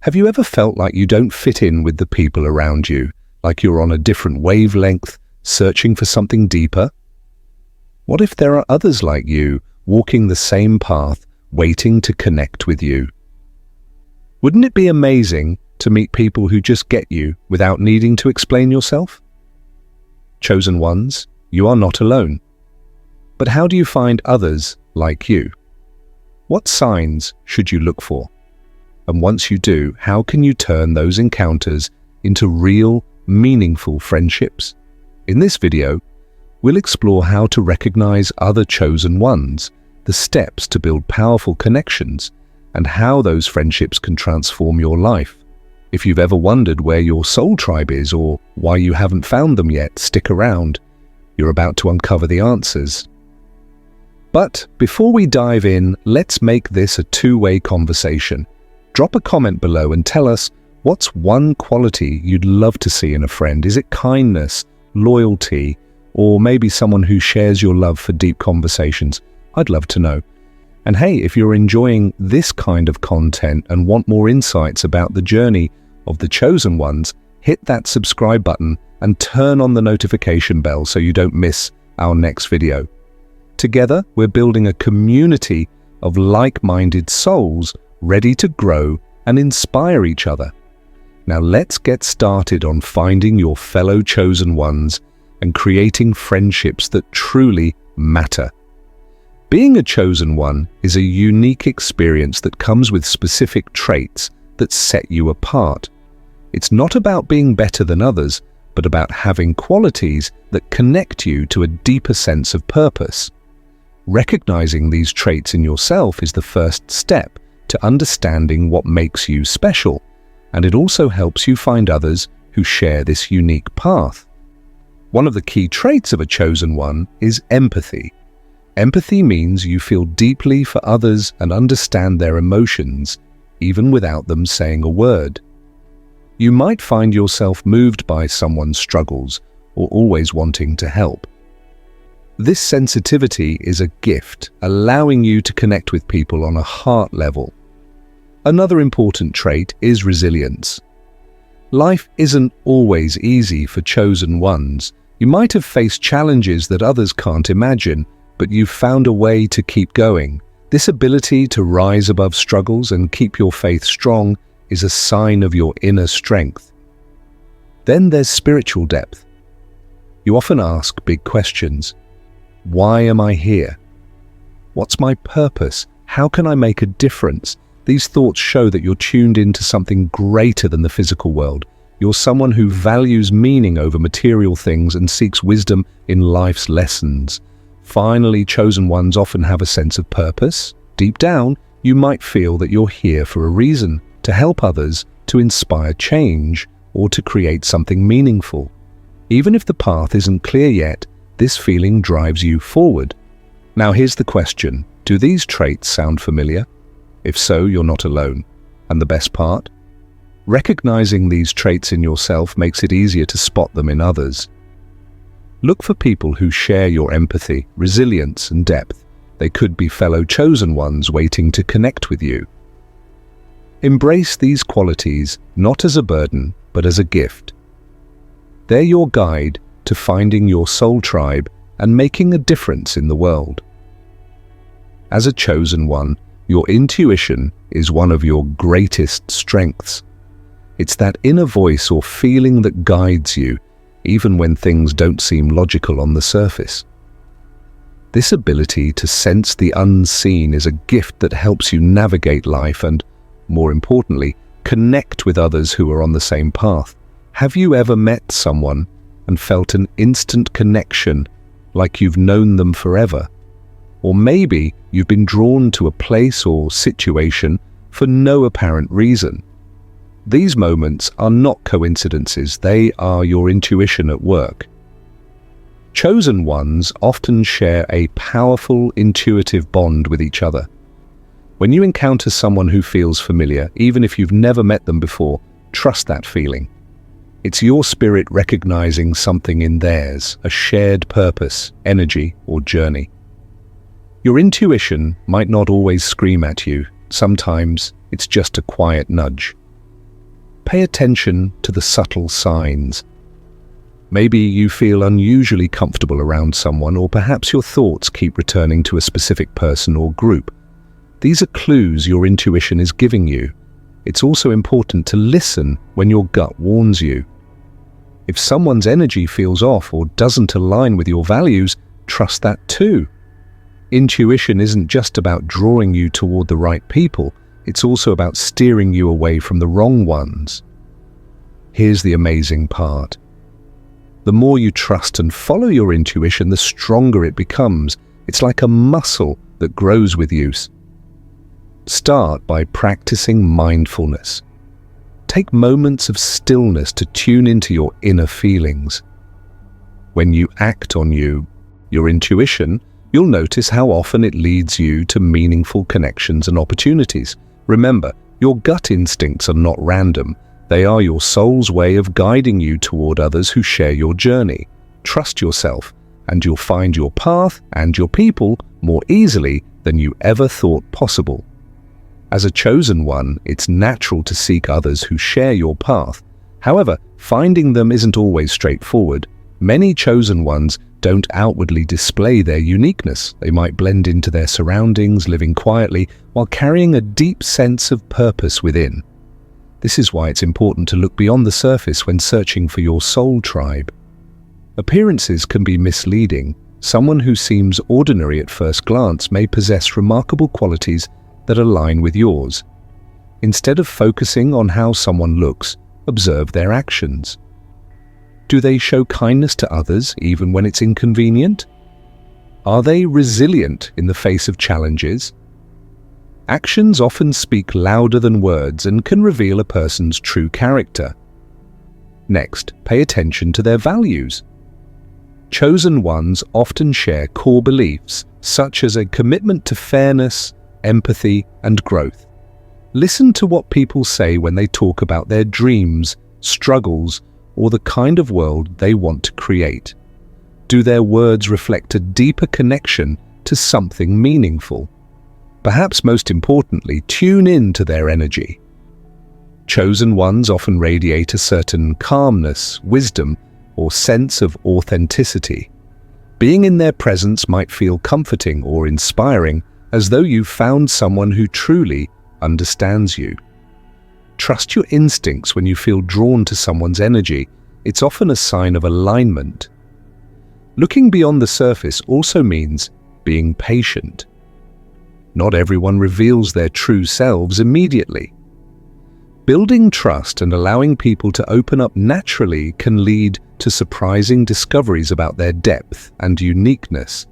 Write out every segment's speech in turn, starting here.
Have you ever felt like you don't fit in with the people around you, like you're on a different wavelength, searching for something deeper? What if there are others like you, walking the same path, waiting to connect with you? Wouldn't it be amazing to meet people who just get you without needing to explain yourself? Chosen ones, you are not alone. But how do you find others like you? What signs should you look for? And once you do, how can you turn those encounters into real, meaningful friendships? In this video, we'll explore how to recognize other chosen ones, the steps to build powerful connections, and how those friendships can transform your life. If you've ever wondered where your soul tribe is or why you haven't found them yet, stick around. You're about to uncover the answers. But before we dive in, let's make this a two-way conversation. Drop a comment below and tell us what's one quality you'd love to see in a friend. Is it kindness, loyalty, or maybe someone who shares your love for deep conversations? I'd love to know. And hey, if you're enjoying this kind of content and want more insights about the journey of the chosen ones, hit that subscribe button and turn on the notification bell so you don't miss our next video. Together, we're building a community of like-minded souls ready to grow and inspire each other. Now let's get started on finding your fellow chosen ones and creating friendships that truly matter. Being a chosen one is a unique experience that comes with specific traits that set you apart. It's not about being better than others, but about having qualities that connect you to a deeper sense of purpose. Recognizing these traits in yourself is the first step to understanding what makes you special, and it also helps you find others who share this unique path. One of the key traits of a chosen one is empathy. Empathy means you feel deeply for others and understand their emotions, even without them saying a word. You might find yourself moved by someone's struggles or always wanting to help. This sensitivity is a gift, allowing you to connect with people on a heart level. Another important trait is resilience. Life isn't always easy for chosen ones. You might have faced challenges that others can't imagine, but you've found a way to keep going. This ability to rise above struggles and keep your faith strong is a sign of your inner strength. Then there's spiritual depth. You often ask big questions. Why am I here? What's my purpose? How can I make a difference? These thoughts show that you're tuned into something greater than the physical world. You're someone who values meaning over material things and seeks wisdom in life's lessons. Finally, chosen ones often have a sense of purpose. Deep down, you might feel that you're here for a reason, to help others, to inspire change, or to create something meaningful. Even if the path isn't clear yet, this feeling drives you forward. Now here's the question. Do these traits sound familiar? If so, you're not alone. And the best part? Recognizing these traits in yourself makes it easier to spot them in others. Look for people who share your empathy, resilience, and depth. They could be fellow chosen ones waiting to connect with you. Embrace these qualities not as a burden, but as a gift. They're your guide to finding your soul tribe and making a difference in the world. As a chosen one, your intuition is one of your greatest strengths. It's that inner voice or feeling that guides you, even when things don't seem logical on the surface. This ability to sense the unseen is a gift that helps you navigate life and, more importantly, connect with others who are on the same path. Have you ever met someone and felt an instant connection, like you've known them forever? Or maybe you've been drawn to a place or situation for no apparent reason. These moments are not coincidences, they are your intuition at work. Chosen ones often share a powerful, intuitive bond with each other. When you encounter someone who feels familiar, even if you've never met them before, trust that feeling. It's your spirit recognizing something in theirs, a shared purpose, energy, or journey. Your intuition might not always scream at you. Sometimes it's just a quiet nudge. pay attention to the subtle signs. Maybe you feel unusually comfortable around someone, or perhaps your thoughts keep returning to a specific person or group. These are clues your intuition is giving you. It's also important to listen when your gut warns you. If someone's energy feels off or doesn't align with your values, trust that too. Intuition isn't just about drawing you toward the right people, it's also about steering you away from the wrong ones. Here's the amazing part. The more you trust and follow your intuition, the stronger it becomes. It's like a muscle that grows with use. Start by practicing mindfulness. Take moments of stillness to tune into your inner feelings. When you act on your intuition, you'll notice how often it leads you to meaningful connections and opportunities. Remember, your gut instincts are not random. They are your soul's way of guiding you toward others who share your journey. Trust yourself, and you'll find your path and your people more easily than you ever thought possible. As a chosen one, it's natural to seek others who share your path. However, finding them isn't always straightforward. Many chosen ones don't outwardly display their uniqueness. They might blend into their surroundings, living quietly, while carrying a deep sense of purpose within. This is why it's important to look beyond the surface when searching for your soul tribe. Appearances can be misleading. Someone who seems ordinary at first glance may possess remarkable qualities that align with yours. Instead of focusing on how someone looks, observe their actions. Do they show kindness to others even when it's inconvenient? Are they resilient in the face of challenges? Actions often speak louder than words and can reveal a person's true character. Next, pay attention to their values. Chosen ones often share core beliefs, such as a commitment to fairness, empathy, and growth. Listen to what people say when they talk about their dreams, struggles, or the kind of world they want to create. Do their words reflect a deeper connection to something meaningful? Perhaps most importantly, tune in to their energy. Chosen ones often radiate a certain calmness, wisdom, or sense of authenticity. Being in their presence might feel comforting or inspiring, as though you've found someone who truly understands you. Trust your instincts when you feel drawn to someone's energy. It's often a sign of alignment. Looking beyond the surface also means being patient. Not everyone reveals their true selves immediately. Building trust and allowing people to open up naturally can lead to surprising discoveries about their depth and uniqueness.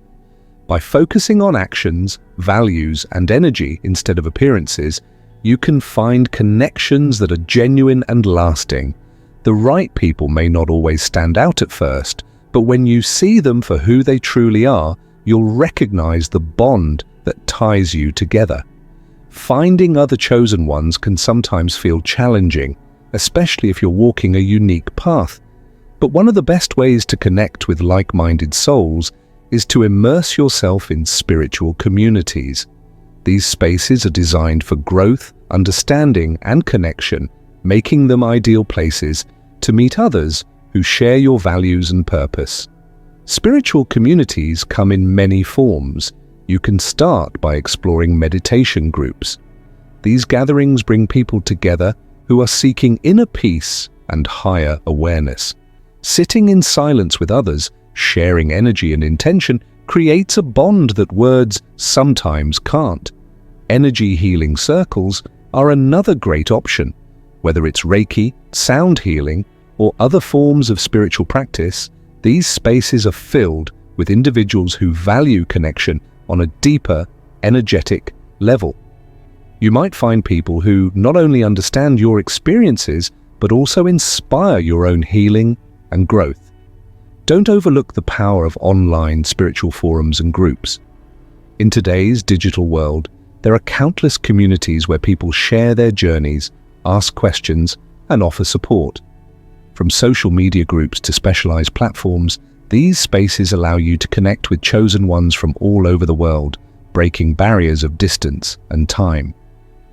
By focusing on actions, values, and energy instead of appearances, you can find connections that are genuine and lasting. The right people may not always stand out at first, but when you see them for who they truly are, you'll recognize the bond that ties you together. Finding other chosen ones can sometimes feel challenging, especially if you're walking a unique path. But one of the best ways to connect with like-minded souls is to immerse yourself in spiritual communities. These spaces are designed for growth, understanding, and connection, making them ideal places to meet others who share your values and purpose. Spiritual communities come in many forms. You can start by exploring meditation groups. These gatherings bring people together who are seeking inner peace and higher awareness. Sitting in silence with others, sharing energy and intention, creates a bond that words sometimes can't. Energy healing circles are another great option. Whether it's Reiki, sound healing, or other forms of spiritual practice, these spaces are filled with individuals who value connection on a deeper, energetic level. You might find people who not only understand your experiences, but also inspire your own healing and growth. Don't overlook the power of online spiritual forums and groups. In today's digital world, there are countless communities where people share their journeys, ask questions, and offer support. From social media groups to specialized platforms, these spaces allow you to connect with chosen ones from all over the world, breaking barriers of distance and time.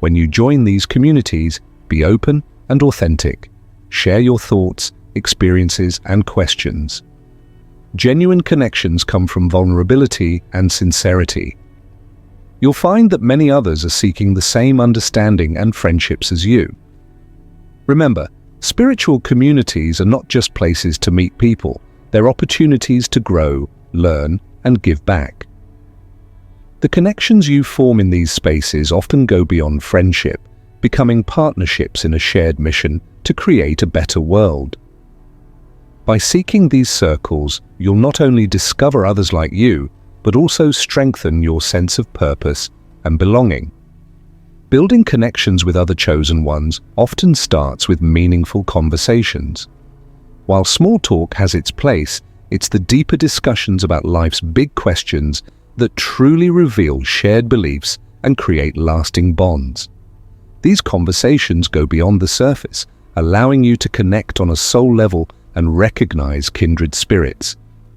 When you join these communities, be open, and authentic. Share your thoughts, experiences, and questions. Genuine connections come from vulnerability and sincerity. You'll find that many others are seeking the same understanding and friendships as you. Remember, spiritual communities are not just places to meet people, they're opportunities to grow, learn, and give back. The connections you form in these spaces often go beyond friendship, becoming partnerships in a shared mission to create a better world. By seeking these circles, you'll not only discover others like you, but also strengthen your sense of purpose and belonging. Building connections with other chosen ones often starts with meaningful conversations. While small talk has its place, it's the deeper discussions about life's big questions that truly reveal shared beliefs and create lasting bonds. These conversations go beyond the surface, allowing you to connect on a soul level and recognize kindred spirits.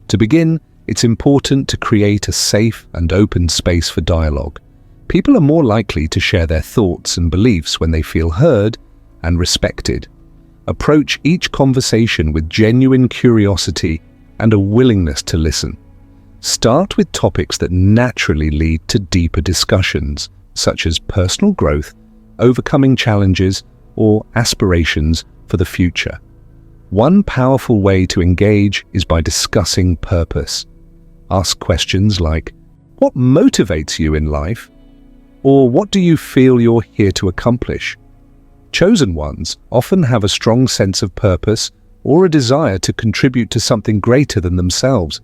To begin, it's important to create a safe and open space for dialogue. People are more likely to share their thoughts and beliefs when they feel heard and respected. Approach each conversation with genuine curiosity and a willingness to listen. Start with topics that naturally lead to deeper discussions, such as personal growth, overcoming challenges, or aspirations for the future. One powerful way to engage is by discussing purpose. Ask questions like, what motivates you in life? Or what do you feel you're here to accomplish? Chosen ones often have a strong sense of purpose or a desire to contribute to something greater than themselves.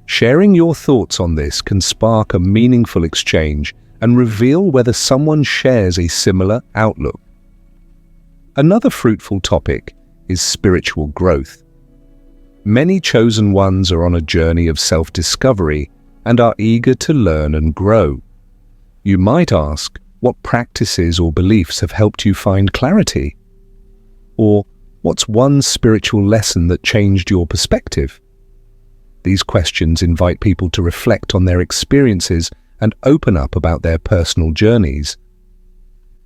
Sharing your thoughts on this can spark a meaningful exchange and reveal whether someone shares a similar outlook. Another fruitful topic is spiritual growth. Many chosen ones are on a journey of self-discovery and are eager to learn and grow. You might ask, what practices or beliefs have helped you find clarity? Or, what's one spiritual lesson that changed your perspective? These questions invite people to reflect on their experiences and open up about their personal journeys.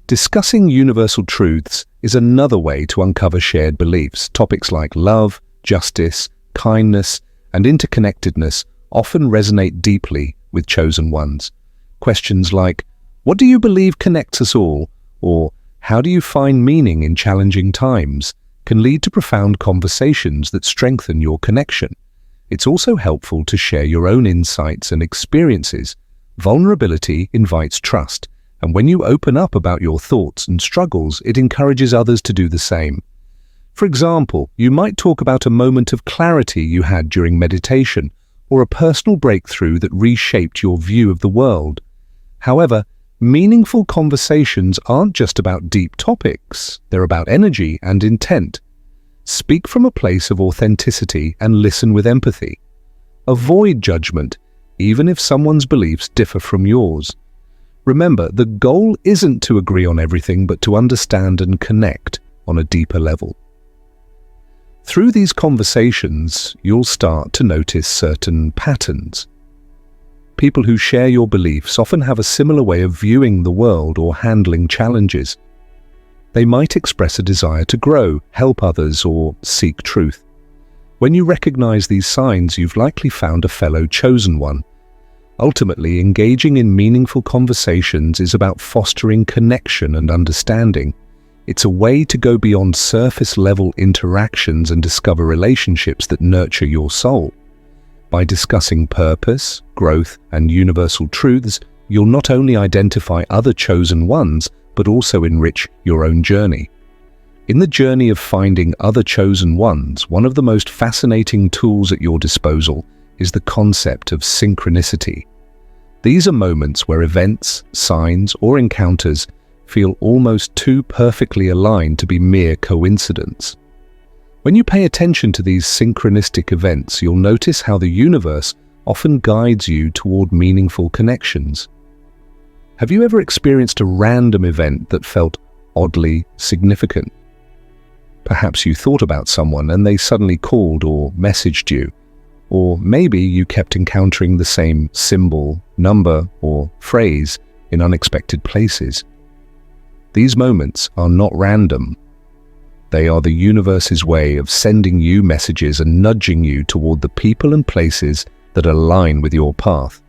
Discussing universal truths is another way to uncover shared beliefs. Topics like love, justice, kindness, and interconnectedness often resonate deeply with chosen ones. Questions like, what do you believe connects us all? Or, how do you find meaning in challenging times? Can lead to profound conversations that strengthen your connection. It's also helpful to share your own insights and experiences. Vulnerability invites trust, and when you open up about your thoughts and struggles, it encourages others to do the same. For example, you might talk about a moment of clarity you had during meditation, or a personal breakthrough that reshaped your view of the world. However, meaningful conversations aren't just about deep topics, they're about energy and intent. Speak from a place of authenticity and listen with empathy. Avoid judgment, even if someone's beliefs differ from yours. Remember, the goal isn't to agree on everything, but to understand and connect on a deeper level. Through these conversations, you'll start to notice certain patterns. People who share your beliefs often have a similar way of viewing the world or handling challenges. They might express a desire to grow, help others, or seek truth. When you recognize these signs, you've likely found a fellow chosen one. Ultimately, engaging in meaningful conversations is about fostering connection and understanding. It's a way to go beyond surface-level interactions and discover relationships that nurture your soul. By discussing purpose, growth, and universal truths, you'll not only identify other chosen ones, but also enrich your own journey. In the journey of finding other chosen ones, one of the most fascinating tools at your disposal is the concept of synchronicity. These are moments where events, signs, or encounters feel almost too perfectly aligned to be mere coincidence. When you pay attention to these synchronistic events, you'll notice how the universe often guides you toward meaningful connections. Have you ever experienced a random event that felt oddly significant? Perhaps you thought about someone and they suddenly called or messaged you. Or maybe you kept encountering the same symbol, number, or phrase in unexpected places. These moments are not random. They are the universe's way of sending you messages and nudging you toward the people and places that align with your path.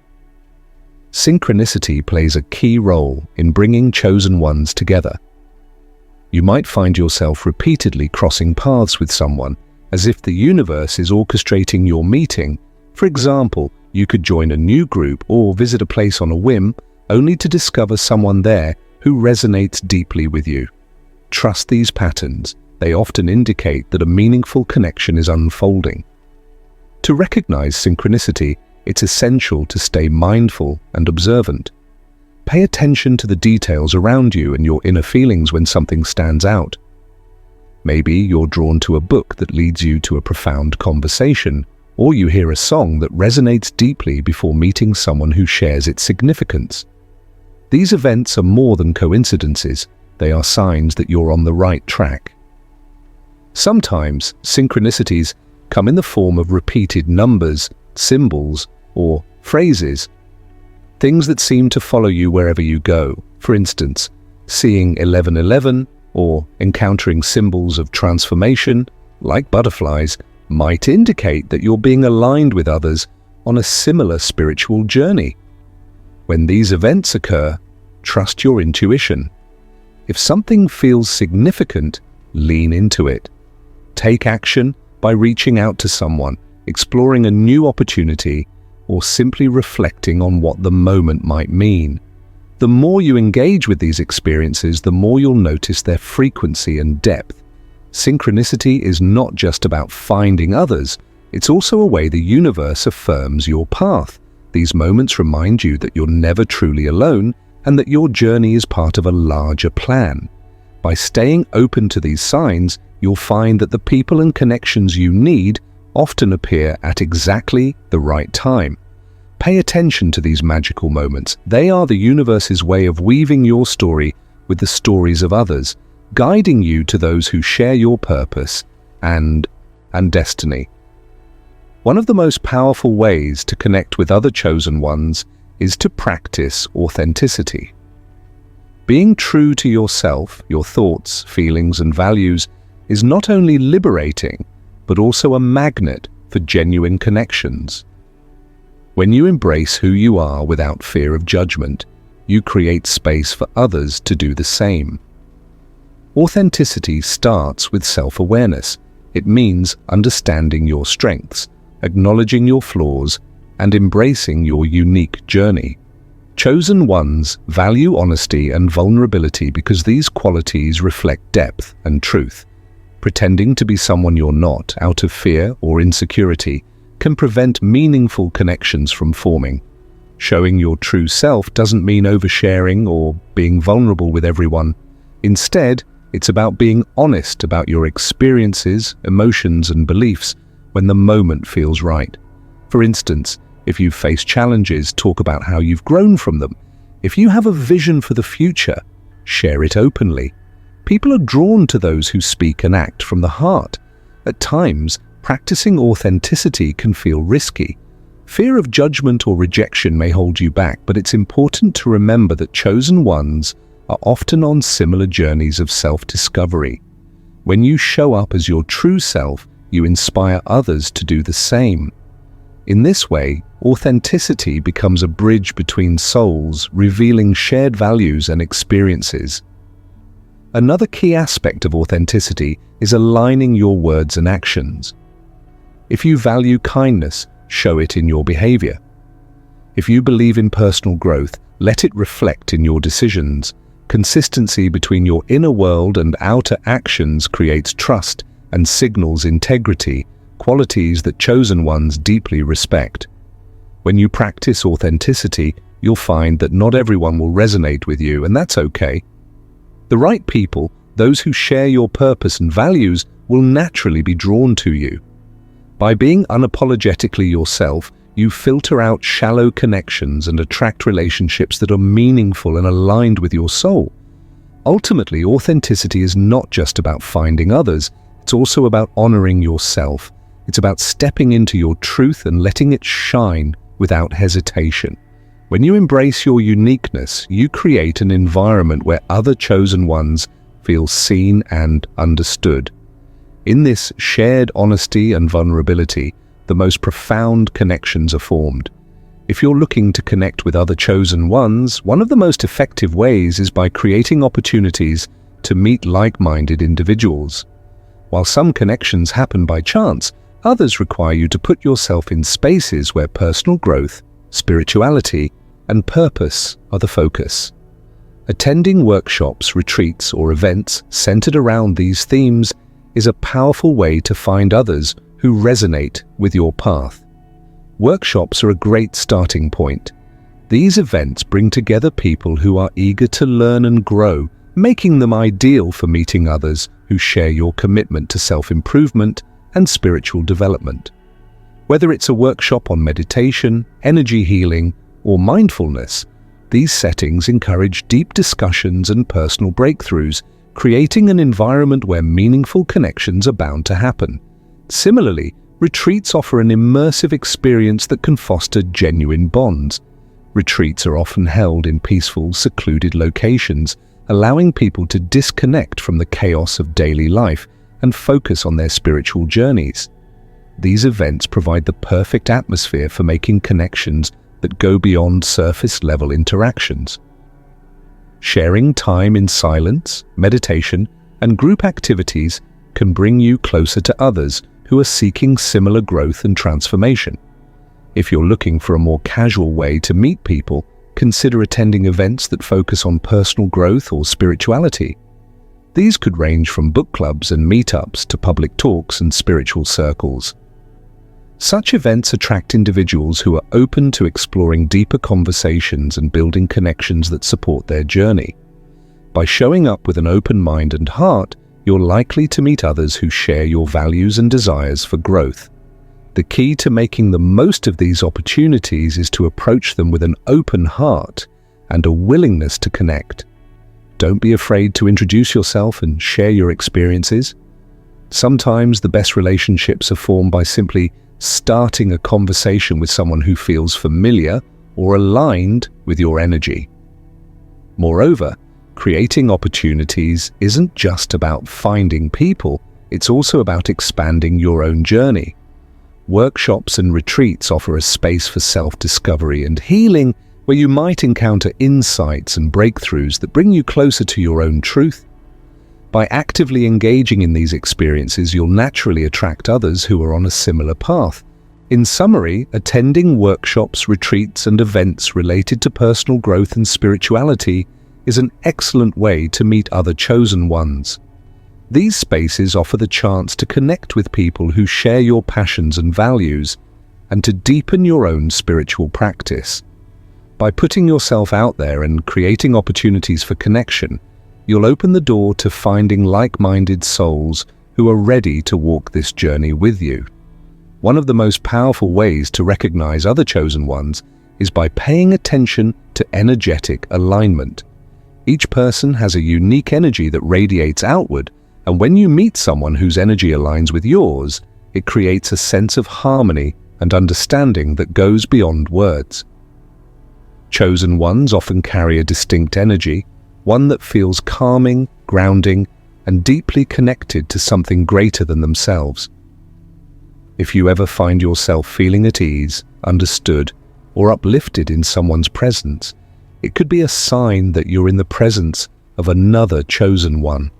Synchronicity plays a key role in bringing chosen ones together. You might find yourself repeatedly crossing paths with someone, as if the universe is orchestrating your meeting. For example, you could join a new group or visit a place on a whim, only to discover someone there who resonates deeply with you. Trust these patterns. They often indicate that a meaningful connection is unfolding. To recognize synchronicity, it's essential to stay mindful and observant. Pay attention to the details around you and your inner feelings when something stands out. Maybe you're drawn to a book that leads you to a profound conversation, or you hear a song that resonates deeply before meeting someone who shares its significance. These events are more than coincidences. They are signs that you're on the right track. Sometimes synchronicities come in the form of repeated numbers, symbols, or phrases, things that seem to follow you wherever you go. For instance, seeing 1111 or encountering symbols of transformation, like butterflies, might indicate that you're being aligned with others on a similar spiritual journey. When these events occur, trust your intuition. If something feels significant, lean into it. Take action by reaching out to someone, exploring a new opportunity, or simply reflecting on what the moment might mean. The more you engage with these experiences, the more you'll notice their frequency and depth. Synchronicity is not just about finding others, it's also a way the universe affirms your path. These moments remind you that you're never truly alone and that your journey is part of a larger plan. By staying open to these signs, you'll find that the people and connections you need often appear at exactly the right time. Pay attention to these magical moments. They are the universe's way of weaving your story with the stories of others, guiding you to those who share your purpose and destiny. One of the most powerful ways to connect with other chosen ones is to practice authenticity. Being true to yourself, your thoughts, feelings, and values is not only liberating, but also a magnet for genuine connections. When you embrace who you are without fear of judgment, you create space for others to do the same. Authenticity starts with self-awareness. It means understanding your strengths, acknowledging your flaws, and embracing your unique journey. Chosen ones value honesty and vulnerability because these qualities reflect depth and truth. Pretending to be someone you're not out of fear or insecurity can prevent meaningful connections from forming. Showing your true self doesn't mean oversharing or being vulnerable with everyone. Instead, it's about being honest about your experiences, emotions, and beliefs when the moment feels right. For instance, if you face challenges, talk about how you've grown from them. If you have a vision for the future, share it openly. People are drawn to those who speak and act from the heart. At times, practicing authenticity can feel risky. Fear of judgment or rejection may hold you back, but it's important to remember that chosen ones are often on similar journeys of self-discovery. When you show up as your true self, you inspire others to do the same. In this way, authenticity becomes a bridge between souls, revealing shared values and experiences. Another key aspect of authenticity is aligning your words and actions. If you value kindness, show it in your behavior. If you believe in personal growth, let it reflect in your decisions. Consistency between your inner world and outer actions creates trust and signals integrity, qualities that chosen ones deeply respect. When you practice authenticity, you'll find that not everyone will resonate with you, and that's okay. The right people, those who share your purpose and values, will naturally be drawn to you. By being unapologetically yourself, you filter out shallow connections and attract relationships that are meaningful and aligned with your soul. Ultimately, authenticity is not just about finding others, it's also about honoring yourself. It's about stepping into your truth and letting it shine without hesitation. When you embrace your uniqueness, you create an environment where other chosen ones feel seen and understood. In this shared honesty and vulnerability, the most profound connections are formed. If you're looking to connect with other chosen ones, one of the most effective ways is by creating opportunities to meet like-minded individuals. While some connections happen by chance, others require you to put yourself in spaces where personal growth, spirituality, and purpose are the focus. Attending workshops, retreats, or events centered around these themes is a powerful way to find others who resonate with your path. Workshops are a great starting point. These events bring together people who are eager to learn and grow, making them ideal for meeting others who share your commitment to self-improvement and spiritual development. Whether it's a workshop on meditation, energy healing, or mindfulness, these settings encourage deep discussions and personal breakthroughs, creating an environment where meaningful connections are bound to happen. Similarly, retreats offer an immersive experience that can foster genuine bonds. Retreats are often held in peaceful, secluded locations, allowing people to disconnect from the chaos of daily life and focus on their spiritual journeys. These events provide the perfect atmosphere for making connections that go beyond surface-level interactions. Sharing time in silence, meditation, and group activities can bring you closer to others who are seeking similar growth and transformation. If you're looking for a more casual way to meet people, consider attending events that focus on personal growth or spirituality. These could range from book clubs and meetups to public talks and spiritual circles. Such events attract individuals who are open to exploring deeper conversations and building connections that support their journey. By showing up with an open mind and heart, you're likely to meet others who share your values and desires for growth. The key to making the most of these opportunities is to approach them with an open heart and a willingness to connect. Don't be afraid to introduce yourself and share your experiences. Sometimes the best relationships are formed by simply starting a conversation with someone who feels familiar or aligned with your energy. Moreover, creating opportunities isn't just about finding people, it's also about expanding your own journey. Workshops and retreats offer a space for self-discovery and healing where you might encounter insights and breakthroughs that bring you closer to your own truth. By actively engaging in these experiences, you'll naturally attract others who are on a similar path. In summary, attending workshops, retreats, and events related to personal growth and spirituality is an excellent way to meet other chosen ones. These spaces offer the chance to connect with people who share your passions and values, and to deepen your own spiritual practice. By putting yourself out there and creating opportunities for connection, you'll open the door to finding like-minded souls who are ready to walk this journey with you. One of the most powerful ways to recognize other chosen ones is by paying attention to energetic alignment. Each person has a unique energy that radiates outward, and when you meet someone whose energy aligns with yours, it creates a sense of harmony and understanding that goes beyond words. Chosen ones often carry a distinct energy, one that feels calming, grounding, and deeply connected to something greater than themselves. If you ever find yourself feeling at ease, understood, or uplifted in someone's presence, it could be a sign that you're in the presence of another chosen one.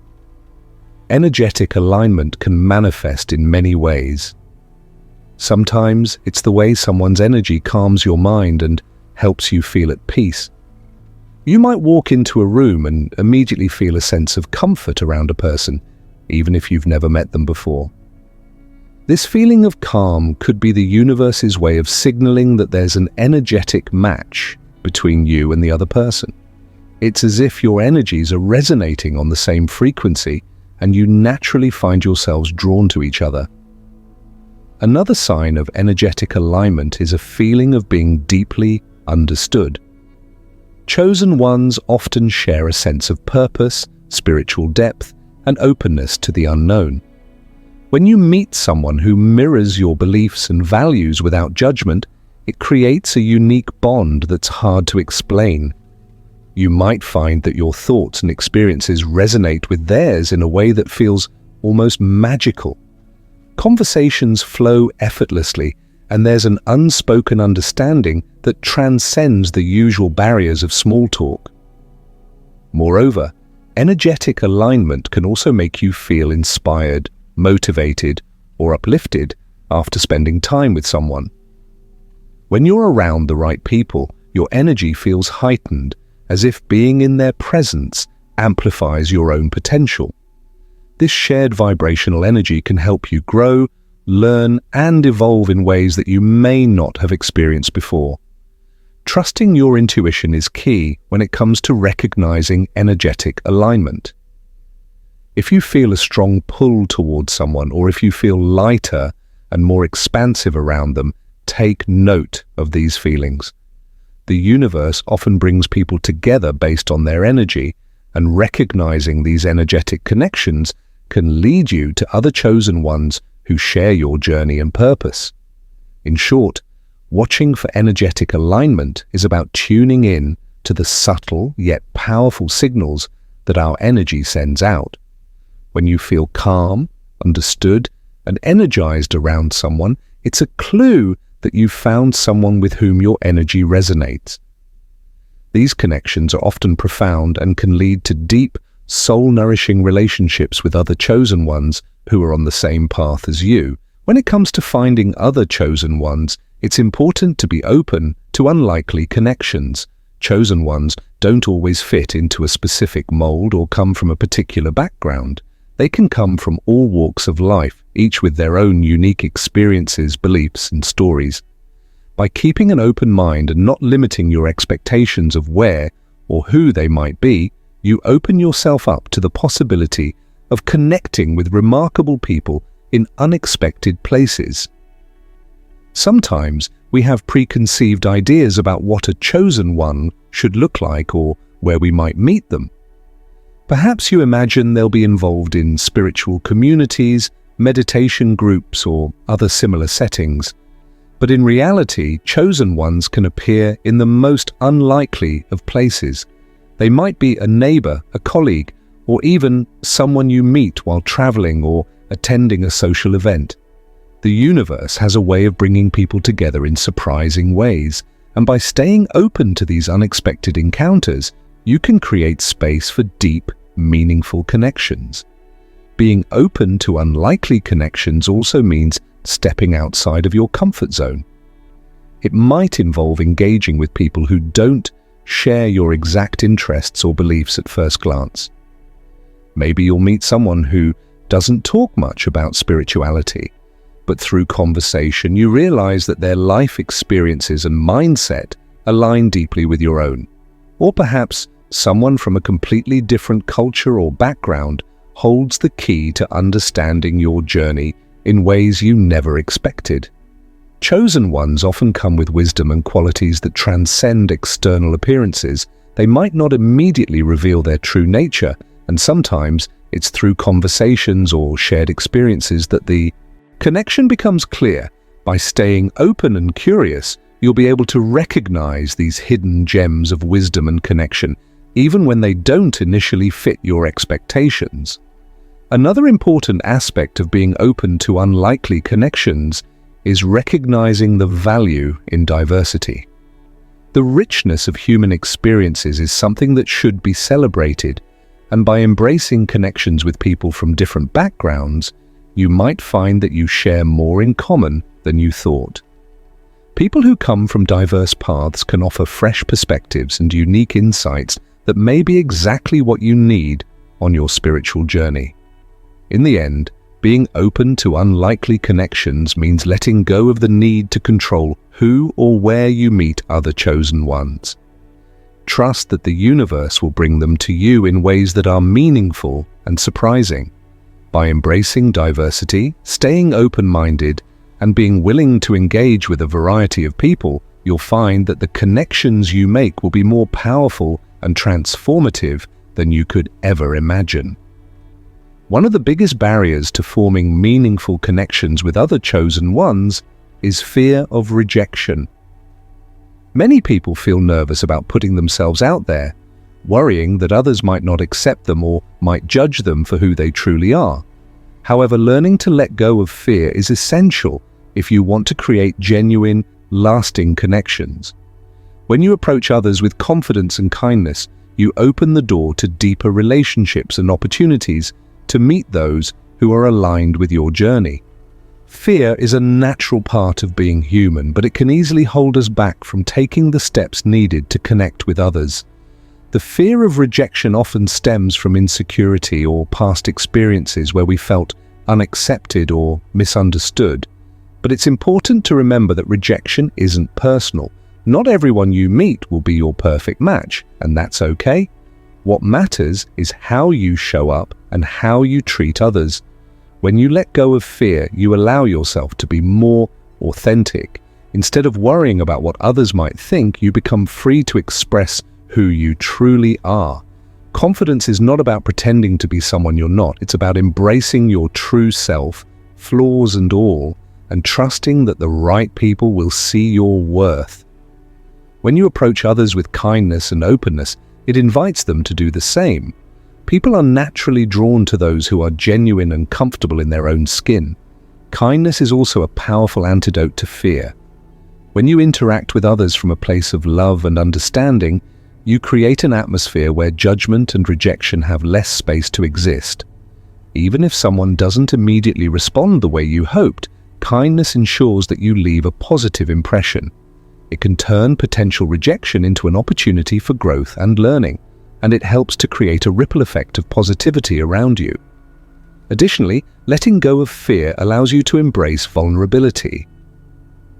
Energetic alignment can manifest in many ways. Sometimes it's the way someone's energy calms your mind and helps you feel at peace. You might walk into a room and immediately feel a sense of comfort around a person, even if you've never met them before. This feeling of calm could be the universe's way of signaling that there's an energetic match between you and the other person. It's as if your energies are resonating on the same frequency, and you naturally find yourselves drawn to each other. Another sign of energetic alignment is a feeling of being deeply understood. Chosen ones often share a sense of purpose, spiritual depth, and openness to the unknown. When you meet someone who mirrors your beliefs and values without judgment, it creates a unique bond that's hard to explain. You might find that your thoughts and experiences resonate with theirs in a way that feels almost magical. Conversations flow effortlessly, and there's an unspoken understanding that transcends the usual barriers of small talk. Moreover, energetic alignment can also make you feel inspired, motivated, or uplifted after spending time with someone. When you're around the right people, your energy feels heightened, as if being in their presence amplifies your own potential. This shared vibrational energy can help you grow, learn, and evolve in ways that you may not have experienced before. Trusting your intuition is key when it comes to recognizing energetic alignment. If you feel a strong pull towards someone, or if you feel lighter and more expansive around them, take note of these feelings. The universe often brings people together based on their energy, and recognizing these energetic connections can lead you to other chosen ones who share your journey and purpose. In short, watching for energetic alignment is about tuning in to the subtle yet powerful signals that our energy sends out. When you feel calm, understood, and energized around someone, it's a clue that you've found someone with whom your energy resonates. These connections are often profound and can lead to deep, soul-nourishing relationships with other chosen ones who are on the same path as you. When it comes to finding other chosen ones, it's important to be open to unlikely connections. Chosen ones don't always fit into a specific mold or come from a particular background. They can come from all walks of life, each with their own unique experiences, beliefs, and stories. By keeping an open mind and not limiting your expectations of where or who they might be, you open yourself up to the possibility of connecting with remarkable people in unexpected places. Sometimes we have preconceived ideas about what a chosen one should look like or where we might meet them. Perhaps you imagine they'll be involved in spiritual communities, meditation groups, or other similar settings. But in reality, chosen ones can appear in the most unlikely of places. They might be a neighbor, a colleague, or even someone you meet while traveling or attending a social event. The universe has a way of bringing people together in surprising ways, and by staying open to these unexpected encounters, you can create space for deep, meaningful connections. Being open to unlikely connections also means stepping outside of your comfort zone. It might involve engaging with people who don't share your exact interests or beliefs at first glance. Maybe you'll meet someone who doesn't talk much about spirituality, but through conversation you realize that their life experiences and mindset align deeply with your own. Or perhaps someone from a completely different culture or background holds the key to understanding your journey in ways you never expected. Chosen ones often come with wisdom and qualities that transcend external appearances. They might not immediately reveal their true nature, and sometimes it's through conversations or shared experiences that the connection becomes clear. By staying open and curious, you'll be able to recognize these hidden gems of wisdom and connection, even when they don't initially fit your expectations. Another important aspect of being open to unlikely connections is recognizing the value in diversity. The richness of human experiences is something that should be celebrated, and by embracing connections with people from different backgrounds, you might find that you share more in common than you thought. People who come from diverse paths can offer fresh perspectives and unique insights that may be exactly what you need on your spiritual journey. In the end, being open to unlikely connections means letting go of the need to control who or where you meet other chosen ones. Trust that the universe will bring them to you in ways that are meaningful and surprising. By embracing diversity, staying open-minded, and being willing to engage with a variety of people, you'll find that the connections you make will be more powerful and transformative than you could ever imagine. One of the biggest barriers to forming meaningful connections with other chosen ones is fear of rejection. Many people feel nervous about putting themselves out there, worrying that others might not accept them or might judge them for who they truly are. However, learning to let go of fear is essential if you want to create genuine, lasting connections. When you approach others with confidence and kindness, you open the door to deeper relationships and opportunities to meet those who are aligned with your journey. Fear is a natural part of being human, but it can easily hold us back from taking the steps needed to connect with others. The fear of rejection often stems from insecurity or past experiences where we felt unaccepted or misunderstood. But it's important to remember that rejection isn't personal. Not everyone you meet will be your perfect match, and that's okay. What matters is how you show up and how you treat others. When you let go of fear, you allow yourself to be more authentic. Instead of worrying about what others might think, you become free to express who you truly are. Confidence is not about pretending to be someone you're not. It's about embracing your true self, flaws and all, and trusting that the right people will see your worth. When you approach others with kindness and openness, it invites them to do the same. People are naturally drawn to those who are genuine and comfortable in their own skin. Kindness is also a powerful antidote to fear. When you interact with others from a place of love and understanding, you create an atmosphere where judgment and rejection have less space to exist. Even if someone doesn't immediately respond the way you hoped, kindness ensures that you leave a positive impression. It can turn potential rejection into an opportunity for growth and learning, and it helps to create a ripple effect of positivity around you. Additionally, letting go of fear allows you to embrace vulnerability.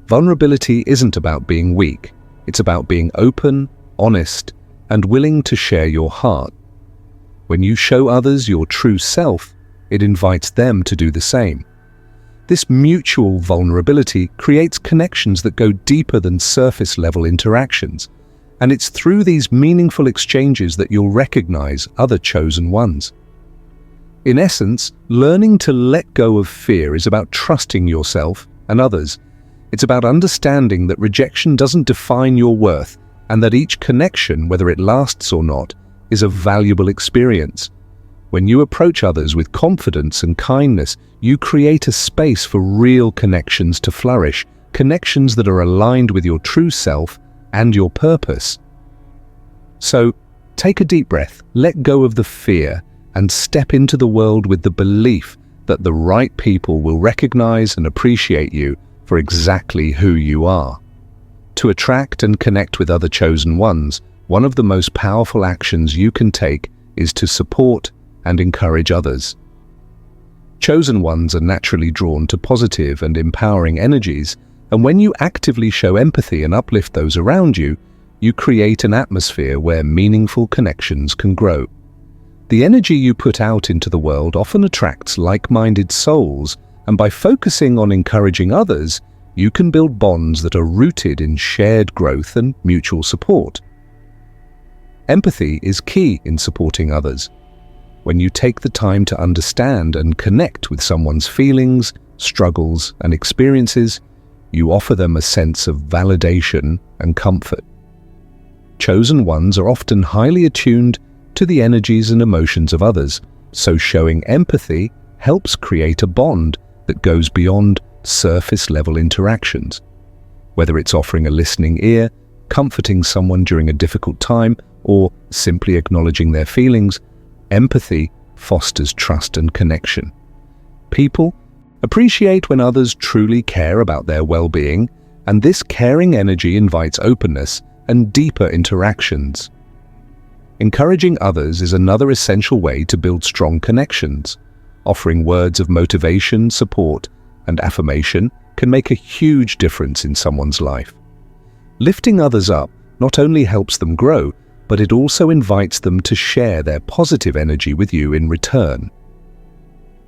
Vulnerability isn't about being weak. It's about being open, honest, and willing to share your heart. When you show others your true self, it invites them to do the same. This mutual vulnerability creates connections that go deeper than surface-level interactions, and it's through these meaningful exchanges that you'll recognize other chosen ones. In essence, learning to let go of fear is about trusting yourself and others. It's about understanding that rejection doesn't define your worth, and that each connection, whether it lasts or not, is a valuable experience. When you approach others with confidence and kindness, you create a space for real connections to flourish, connections that are aligned with your true self and your purpose. So, take a deep breath, let go of the fear, and step into the world with the belief that the right people will recognize and appreciate you for exactly who you are. To attract and connect with other chosen ones, one of the most powerful actions you can take is to support and encourage others. Chosen ones are naturally drawn to positive and empowering energies, and when you actively show empathy and uplift those around you, you create an atmosphere where meaningful connections can grow. The energy you put out into the world often attracts like-minded souls, and by focusing on encouraging others, you can build bonds that are rooted in shared growth and mutual support. Empathy is key in supporting others. When you take the time to understand and connect with someone's feelings, struggles, and experiences, you offer them a sense of validation and comfort. Chosen ones are often highly attuned to the energies and emotions of others, so showing empathy helps create a bond that goes beyond surface-level interactions. Whether it's offering a listening ear, comforting someone during a difficult time, or simply acknowledging their feelings, empathy fosters trust and connection. People appreciate when others truly care about their well-being, and this caring energy invites openness and deeper interactions. Encouraging others is another essential way to build strong connections. Offering words of motivation, support, and affirmation can make a huge difference in someone's life. Lifting others up not only helps them grow, but it also invites them to share their positive energy with you in return.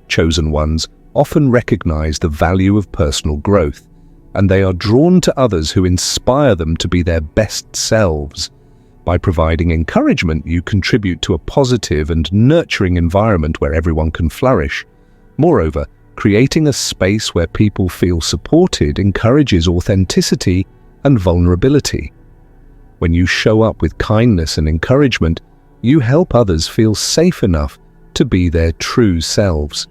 Chosen ones often recognize the value of personal growth, and they are drawn to others who inspire them to be their best selves. By providing encouragement, you contribute to a positive and nurturing environment where everyone can flourish. Moreover, creating a space where people feel supported encourages authenticity and vulnerability. When you show up with kindness and encouragement, you help others feel safe enough to be their true selves.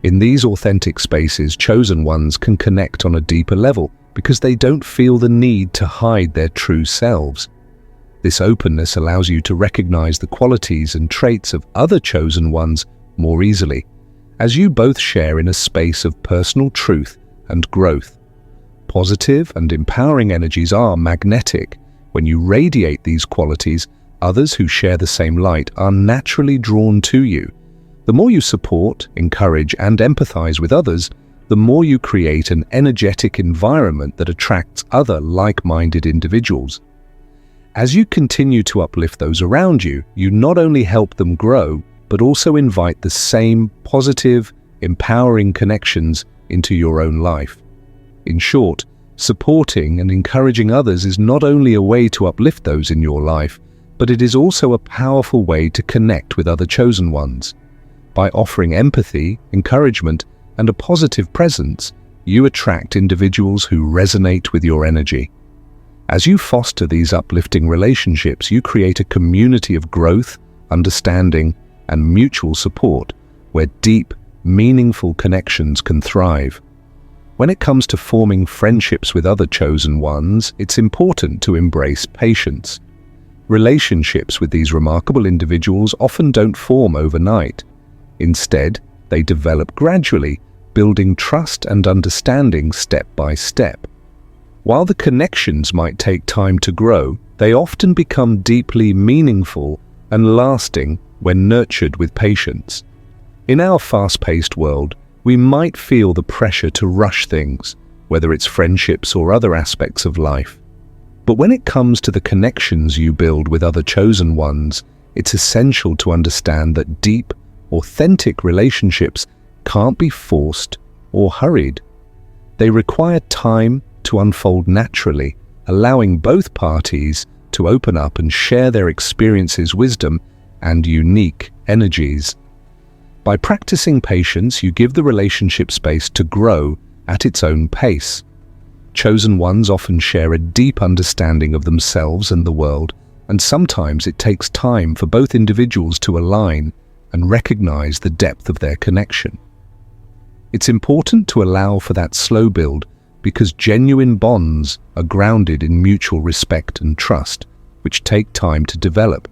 In these authentic spaces, chosen ones can connect on a deeper level because they don't feel the need to hide their true selves. This openness allows you to recognize the qualities and traits of other chosen ones more easily, as you both share in a space of personal truth and growth. Positive and empowering energies are magnetic. When you radiate these qualities, others who share the same light are naturally drawn to you. The more you support, encourage, and empathize with others, the more you create an energetic environment that attracts other like-minded individuals. As you continue to uplift those around you, you not only help them grow, but also invite the same positive, empowering connections into your own life. In short, supporting and encouraging others is not only a way to uplift those in your life, but it is also a powerful way to connect with other chosen ones. By offering empathy, encouragement, and a positive presence, you attract individuals who resonate with your energy. As you foster these uplifting relationships, you create a community of growth, understanding, and mutual support where deep, meaningful connections can thrive. When it comes to forming friendships with other chosen ones, it's important to embrace patience. Relationships with these remarkable individuals often don't form overnight. Instead, they develop gradually, building trust and understanding step by step. While the connections might take time to grow, they often become deeply meaningful and lasting when nurtured with patience. In our fast-paced world, we might feel the pressure to rush things, whether it's friendships or other aspects of life. But when it comes to the connections you build with other chosen ones, it's essential to understand that deep, authentic relationships can't be forced or hurried. They require time to unfold naturally, allowing both parties to open up and share their experiences, wisdom, and unique energies. By practicing patience, you give the relationship space to grow at its own pace. Chosen ones often share a deep understanding of themselves and the world, and sometimes it takes time for both individuals to align and recognize the depth of their connection. It's important to allow for that slow build because genuine bonds are grounded in mutual respect and trust, which take time to develop.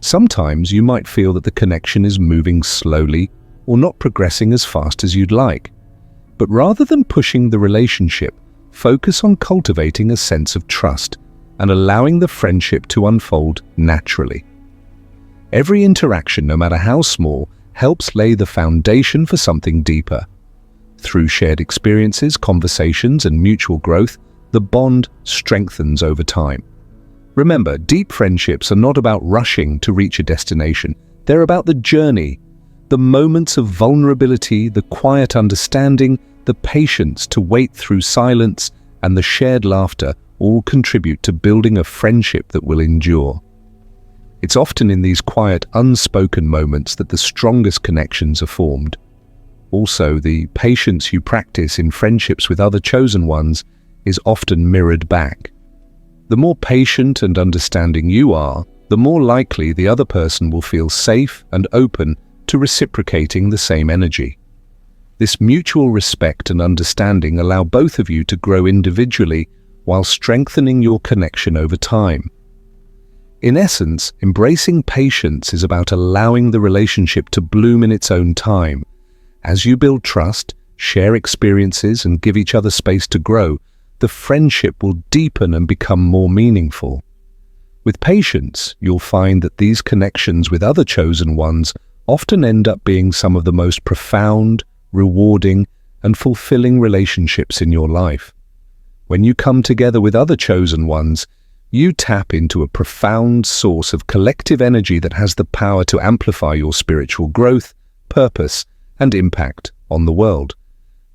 Sometimes you might feel that the connection is moving slowly or not progressing as fast as you'd like. But rather than pushing the relationship, focus on cultivating a sense of trust and allowing the friendship to unfold naturally. Every interaction, no matter how small, helps lay the foundation for something deeper. Through shared experiences, conversations, and mutual growth, the bond strengthens over time. Remember, deep friendships are not about rushing to reach a destination. They're about the journey, the moments of vulnerability, the quiet understanding, the patience to wait through silence, and the shared laughter all contribute to building a friendship that will endure. It's often in these quiet, unspoken moments that the strongest connections are formed. Also, the patience you practice in friendships with other chosen ones is often mirrored back. The more patient and understanding you are, the more likely the other person will feel safe and open to reciprocating the same energy. This mutual respect and understanding allow both of you to grow individually while strengthening your connection over time. In essence, embracing patience is about allowing the relationship to bloom in its own time. As you build trust, share experiences, and give each other space to grow, the friendship will deepen and become more meaningful. With patience, you'll find that these connections with other chosen ones often end up being some of the most profound, rewarding, and fulfilling relationships in your life. When you come together with other chosen ones, you tap into a profound source of collective energy that has the power to amplify your spiritual growth, purpose, and impact on the world.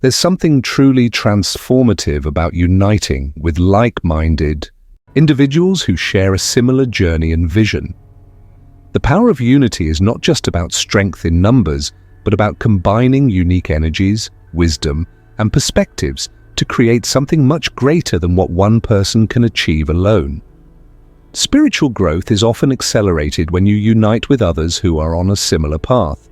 There's something truly transformative about uniting with like-minded individuals who share a similar journey and vision. The power of unity is not just about strength in numbers, but about combining unique energies, wisdom, and perspectives to create something much greater than what one person can achieve alone. Spiritual growth is often accelerated when you unite with others who are on a similar path.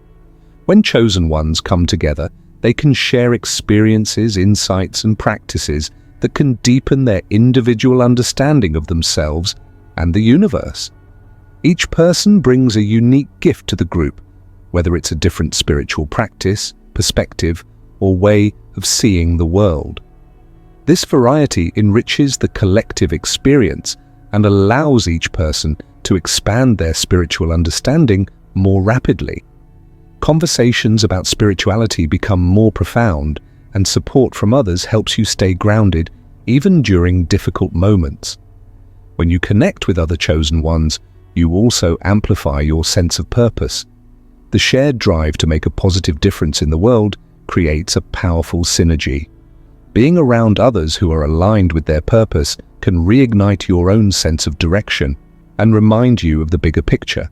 When chosen ones come together, They can share experiences, insights, and practices that can deepen their individual understanding of themselves and the universe. Each person brings a unique gift to the group, whether it's a different spiritual practice, perspective, or way of seeing the world. This variety enriches the collective experience and allows each person to expand their spiritual understanding more rapidly. Conversations about spirituality become more profound, and support from others helps you stay grounded even during difficult moments. When you connect with other chosen ones, you also amplify your sense of purpose. The shared drive to make a positive difference in the world creates a powerful synergy. Being around others who are aligned with their purpose can reignite your own sense of direction and remind you of the bigger picture.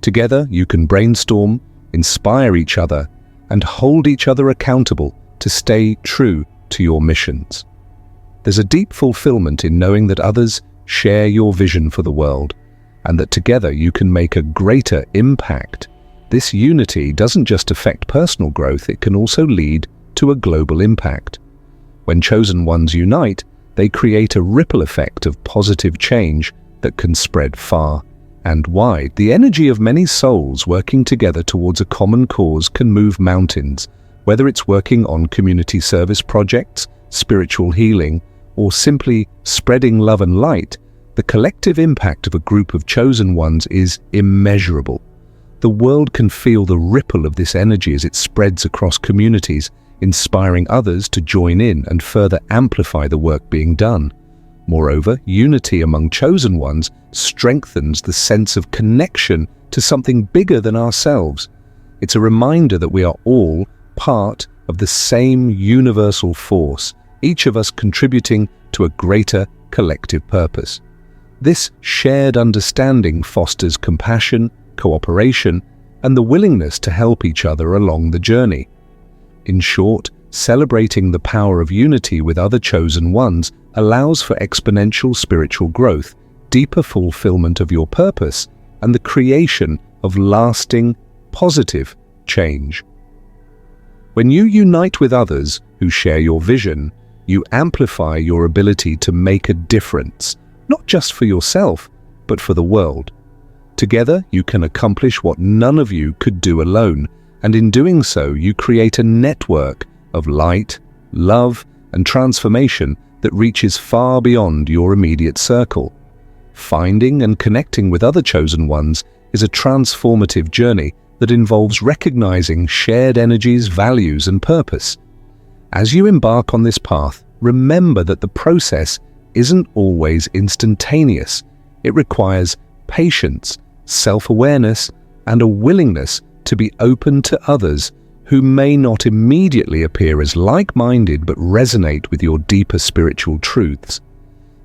Together, you can brainstorm, inspire each other, and hold each other accountable to stay true to your missions. There's a deep fulfillment in knowing that others share your vision for the world, and that together you can make a greater impact. This unity doesn't just affect personal growth, it can also lead to a global impact. When chosen ones unite, they create a ripple effect of positive change that can spread far and wide. The energy of many souls working together towards a common cause can move mountains, whether it's working on community service projects, spiritual healing, or simply spreading love and light. The collective impact of a group of chosen ones is immeasurable. The world can feel the ripple of this energy as it spreads across communities, inspiring others to join in and further amplify the work being done. Moreover, unity among chosen ones strengthens the sense of connection to something bigger than ourselves. It's a reminder that we are all part of the same universal force, each of us contributing to a greater collective purpose. This shared understanding fosters compassion, cooperation, and the willingness to help each other along the journey. In short, celebrating the power of unity with other chosen ones allows for exponential spiritual growth, deeper fulfillment of your purpose, and the creation of lasting, positive change. When you unite with others who share your vision, you amplify your ability to make a difference, not just for yourself, but for the world. Together, you can accomplish what none of you could do alone, and in doing so, you create a network of light, love, and transformation that reaches far beyond your immediate circle. Finding and connecting with other chosen ones is a transformative journey that involves recognizing shared energies, values, and purpose. As you embark on this path, remember that the process isn't always instantaneous. It requires patience, self-awareness, and a willingness to be open to others who may not immediately appear as like-minded but resonate with your deeper spiritual truths.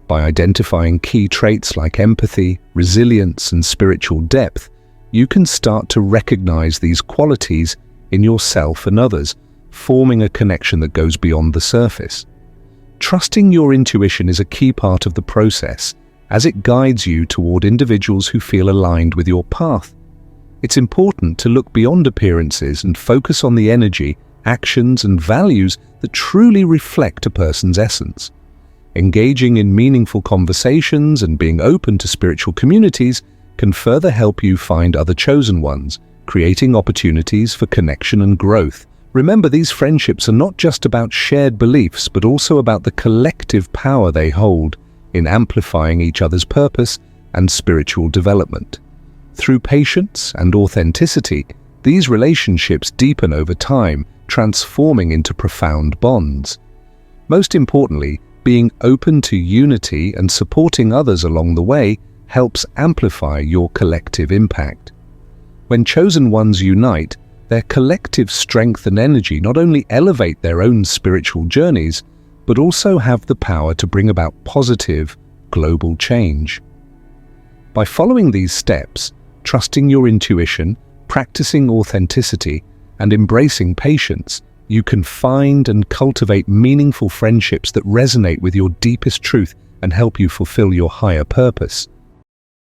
By identifying key traits like empathy, resilience, and spiritual depth, you can start to recognize these qualities in yourself and others, forming a connection that goes beyond the surface. Trusting your intuition is a key part of the process, as it guides you toward individuals who feel aligned with your path. It's important to look beyond appearances and focus on the energy, actions, and values that truly reflect a person's essence. Engaging in meaningful conversations and being open to spiritual communities can further help you find other chosen ones, creating opportunities for connection and growth. Remember, these friendships are not just about shared beliefs, but also about the collective power they hold in amplifying each other's purpose and spiritual development. Through patience and authenticity, these relationships deepen over time, transforming into profound bonds. Most importantly, being open to unity and supporting others along the way helps amplify your collective impact. When chosen ones unite, their collective strength and energy not only elevate their own spiritual journeys, but also have the power to bring about positive, global change. By following these steps, trusting your intuition, practicing authenticity, and embracing patience, you can find and cultivate meaningful friendships that resonate with your deepest truth and help you fulfill your higher purpose.